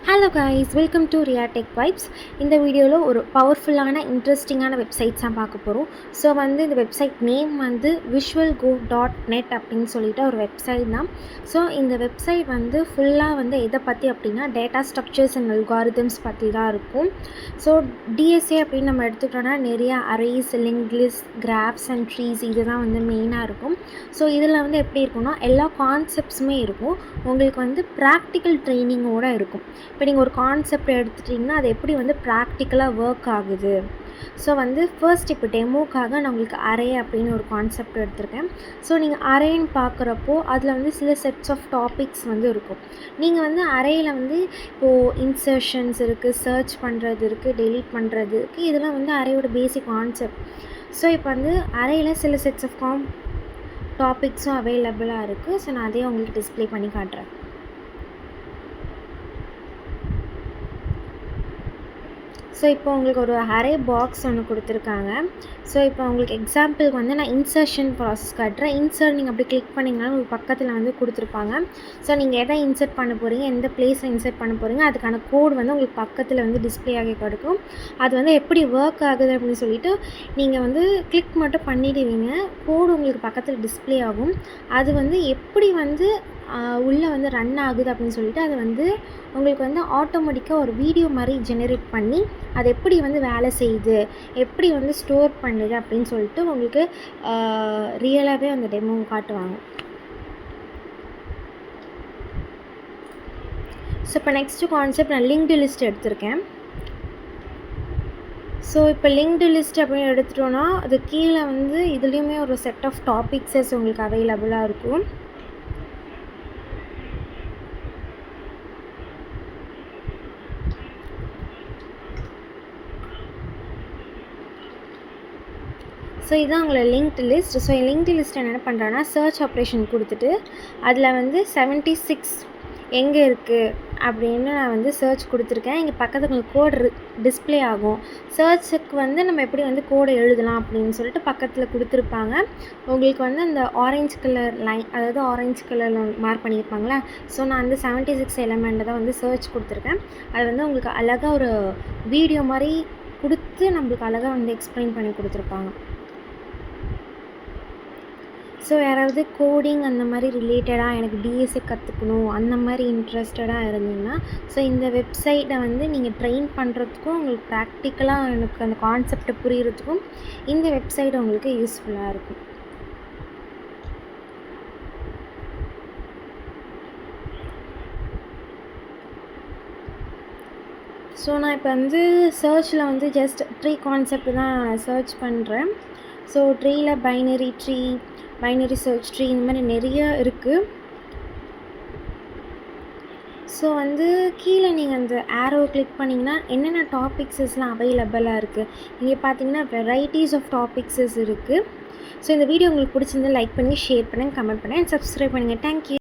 Hello guys, welcome to Riya Tech Vibes. இந்த வீடியோவில் ஒரு பவர்ஃபுல்லான இன்ட்ரெஸ்டிங்கான வெப்சைட்ஸ் தான் பார்க்க போகிறோம். ஸோ இந்த வெப்சைட் நேம் visualgo.net அப்படின்னு சொல்லிட்டு ஒரு வெப்சைட் தான். ஸோ இந்த வெப்சைட் ஃபுல்லாக எதை பற்றி அப்படின்னா டேட்டா ஸ்ட்ரக்சர்ஸ் அண்ட் அல்காரிதம்ஸ் பற்றி தான் இருக்கும். ஸோ டிஎஸ்ஏ அப்படின்னு நம்ம எடுத்துக்கிட்டோன்னா நிறைய arrays, link list, graphs and trees இது தான் மெயினாக இருக்கும். ஸோ இதில் எப்படி இருக்குன்னா எல்லா கான்செப்ட்ஸுமே இருக்கும். உங்களுக்கு ப்ராக்டிக்கல் ட்ரைனிங்கோடு இருக்கும். இப்போ நீங்கள் ஒரு கான்செப்ட் எடுத்துட்டிங்கன்னா அது எப்படி ப்ராக்டிக்கலாக ஒர்க் ஆகுது. ஸோ ஃபர்ஸ்ட் இப்போ டெமோக்காக நான் உங்களுக்கு அரே அப்படின்னு ஒரு கான்செப்ட் எடுத்திருக்கேன். ஸோ நீங்கள் அரேன்னு பார்க்குறப்போ அதில் சில செட்ஸ் ஆஃப் டாபிக்ஸ் இருக்கும். நீங்கள் அரேயில் இப்போது இன்சர்ஷன்ஸ் இருக்குது, சர்ச் பண்ணுறது இருக்குது, டெலீட் பண்ணுறது இருக்குது. இதெல்லாம் அரேயோட பேசிக் கான்செப்ட். ஸோ இப்போ அரேயில் சில செட்ஸ் ஆஃப் டாபிக்ஸும் அவைலபிளாக இருக்குது. ஸோ நான் அதையும் உங்களுக்கு டிஸ்பிளே பண்ணி காட்டுறேன். ஸோ இப்போ உங்களுக்கு ஒரு அரே பாக்ஸ் ஒன்று கொடுத்துருக்காங்க. ஸோ இப்போ உங்களுக்கு எக்ஸாம்பிளுக்கு நான் இன்சர்ஷன் ப்ராசஸ் காட்டுறேன். இன்சர்ட் நீங்கள் அப்படி கிளிக் பண்ணிங்கன்னா உங்களுக்கு பக்கத்தில் கொடுத்துருப்பாங்க. ஸோ நீங்கள் எதை இன்சர்ட் பண்ண போகிறீங்க, எந்த பிளேஸில் இன்சர்ட் பண்ண போகிறீங்க, அதுக்கான கோட் உங்களுக்கு பக்கத்தில் டிஸ்பிளே ஆகி கொடுக்கும். அது எப்படி ஒர்க் ஆகுது அப்படின்னு சொல்லிட்டு நீங்கள் கிளிக் மட்டும் பண்ணிடுவீங்க. கோடு உங்களுக்கு பக்கத்தில் டிஸ்பிளே ஆகும். அது எப்படி உள்ளே ரன் ஆகுது அப்படின்னு சொல்லிட்டு அது உங்களுக்கு ஆட்டோமேட்டிக்காக ஒரு வீடியோ மாதிரி ஜெனரேட் பண்ணி அது எப்படி வேலை செய்யுது, எப்படி ஸ்டோர் பண்ணுது அப்படின்னு சொல்லிட்டு உங்களுக்கு ரியலாகவே அந்த டெமோ காட்டுவாங்க. ஸோ இப்போ நெக்ஸ்ட்டு கான்செப்ட் நான் லிங்க்டு லிஸ்ட் எடுத்திருக்கேன். ஸோ இப்போ லிங்க்டு லிஸ்ட் அப்படின்னு எடுத்துட்டோன்னா அது கீழே இதுலேயுமே ஒரு செட் ஆஃப் டாபிக்ஸஸ் உங்களுக்கு அவைலபிளாக இருக்கும். ஸோ இதுதான் உங்களை linked list. So linked list என்ன பண்ணுறேன்னா சர்ச் ஆப்ரேஷன் கொடுத்துட்டு அதில் 76 எங்கே இருக்குது அப்படின்னு நான் சர்ச் கொடுத்துருக்கேன். இங்கே பக்கத்தில் உங்களுக்கு கோடு டிஸ்பிளே ஆகும். சர்ச்சுக்கு நம்ம எப்படி கோடை எழுதலாம் அப்படின்னு சொல்லிட்டு பக்கத்தில் கொடுத்துருப்பாங்க. உங்களுக்கு அந்த ஆரஞ்சு கலர் லைன், அதாவது ஆரஞ்சு கலரில் மார்க் பண்ணியிருப்பாங்களே. ஸோ நான் 76 எலமெண்ட்டை தான் சர்ச் கொடுத்துருக்கேன். அது உங்களுக்கு அழகாக ஒரு வீடியோ மாதிரி கொடுத்து நம்மளுக்கு அழகாக எக்ஸ்பிளைன் பண்ணி கொடுத்துருப்பாங்க. ஸோ யாராவது கோடிங் அந்த மாதிரி ரிலேட்டடாக எனக்கு டிஎஸ்ஏ கற்றுக்கணும் அந்த மாதிரி இன்ட்ரெஸ்டடாக இருந்தீங்கன்னா ஸோ இந்த வெப்சைட்டை நீங்கள் ட்ரெயின் பண்ணுறதுக்கும் உங்களுக்கு ப்ராக்டிக்கலாக எனக்கு அந்த கான்செப்டை புரிகிறதுக்கும் இந்த வெப்சைட் உங்களுக்கு யூஸ்ஃபுல்லாக இருக்கும். ஸோ நான் இப்போ சர்ச்சில் ஜஸ்ட் ட்ரீ கான்செப்ட் தான் நான் சர்ச் பண்ணுறேன். ஸோ ட்ரீயில் பைனரி சர்ச் ட்ரீ இந்த மாதிரி நிறைய இருக்குது. ஸோ கீழே நீங்கள் அந்த ஆரோ கிளிக் பண்ணிங்கன்னா என்னென்ன டாபிக்ஸஸ்லாம் அவைலபிளாக இருக்குது. இங்கே பார்த்தீங்கன்னா வெரைட்டிஸ் ஆஃப் டாபிக்ஸஸ் இருக்குது. ஸோ இந்த வீடியோ உங்களுக்கு பிடிச்சிருந்தா லைக் பண்ணி, ஷேர் பண்ணுங்கள், கமெண்ட் பண்ணுங்கள், சப்ஸ்கிரைப் பண்ணுங்கள். தேங்க்யூ.